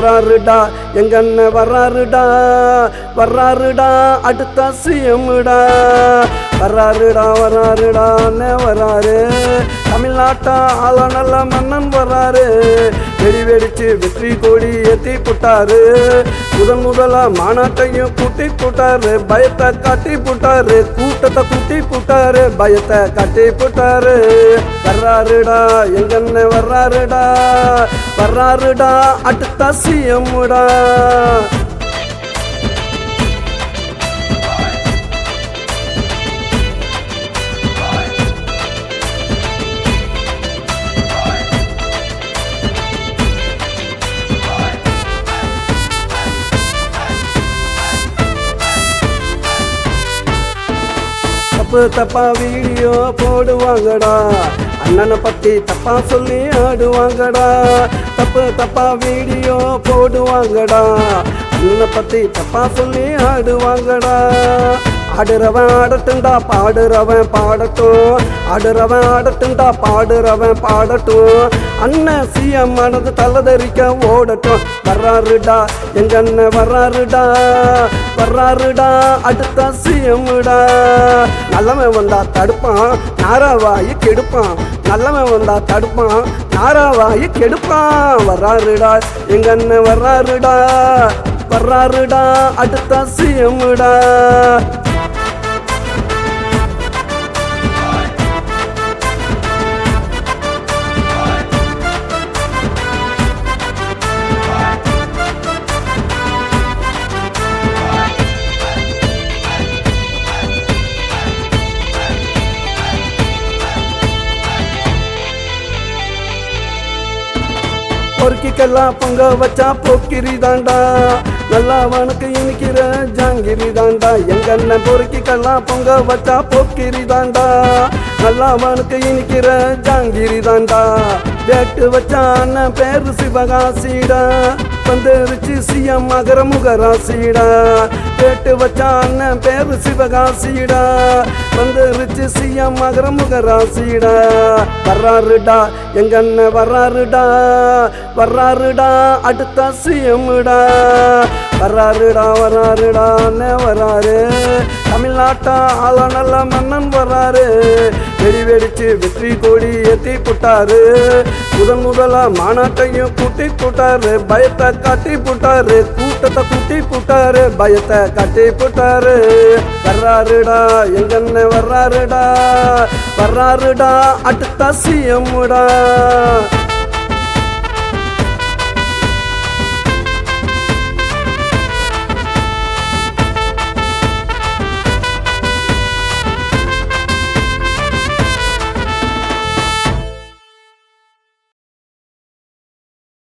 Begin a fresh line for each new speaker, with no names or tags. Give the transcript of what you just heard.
வர்றாருடா எங்க அண்ணன் வர்றாருடா வர்றாருடா அடுத்த சிஎம்டா வர்றாருடா அண்ணன் வர்றாரு தமிழ்நாட்டா ஆள நல்ல மன்னன் வர்றாரு வெடி வெடிச்சு வெற்றி கொடி ஏத்தி போட்டாரு முதலா மாநாட்டையும் கூட்டி போட்டாரு பயத்தை காட்டி போட்டாரு கூட்டத்தை கூட்டி போட்டாரு பயத்தை காட்டி போட்டாரு வர்றாருடா எங்க அண்ணன் வர்றாருடா அடுத்த சிஎம்டா தப்பா வீடியோ போடுவாங்கடா அண்ணனை பத்தி தப்பா சொல்லி ஆடுவாங்கடா தப்பா வீடியோ போடுவாங்கடா அண்ணனை பத்தி தப்பா சொல்லி ஆடுவாங்கடா ஆடுறவன் ஆடட்டுண்டா பாடுறவன் பாடட்டும் ஆடுறவன் ஆடட்டுண்டா பாடுறவன் பாடட்டும் அண்ணன் சிஎம் மனது தலதரிக்க ஓடட்டும் வர்றாருடா எங்க அண்ணன் வர்றாருடா அடுத்த சிஎம்டா நல்லவன் வந்தா தடுப்பான் நாராவாயி கெடுப்பான் நல்லவன் வந்தா தடுப்பான் நாராவாயி கெடுப்பான் வர்றாருடா எங்க அண்ணன் வர்றாருடா அடுத்த சிஎம்டா பொறுக்கிக்கெல்லாம் பொங்க வச்சா போக்கிரி தாண்டா நல்லவனுக்கு இனிக்கிற ஜாங்கிரி தாண்டா எங்க அண்ணன் பொறுக்கிக்கெல்லாம் பொங்க வச்சா போக்கிரி தாண்டா நல்லவனுக்கு இனிக்கிற ஜாங்கிரி தாண்டா வேட்டு வச்சா அண்ணன் பேரு சிவகாசிடா வந்துருச்சு சிஎம் மகர முகராசிடா வேட்டு வச்சா அண்ணன் பேரு சிவகாசிடா வந்துருச்சு சிஎம் மகர முகராசிடா வர்றாருடா எங்க அண்ணன் வர்றாருடா அடுத்த சிஎம்டா வர்றாருடா அண்ணன் வர்றாரு தமிழ்நாட்டா ஆள நல்ல மன்னன் வர்றாரு வெடி வெடிச்சு வெற்றி கொடி ஏத்தி போட்டாரு முதலா மாநாட்டையும் கூட்டி போட்டாரு பயத்தை காட்டி போட்டாரு கூட்டத்தை கூட்டி போட்டாரு பயத்தை காட்டி போட்டாரு வர்றாருடா எங்க அண்ணன் வர்றாருடா அடுத்த சிஎம்டா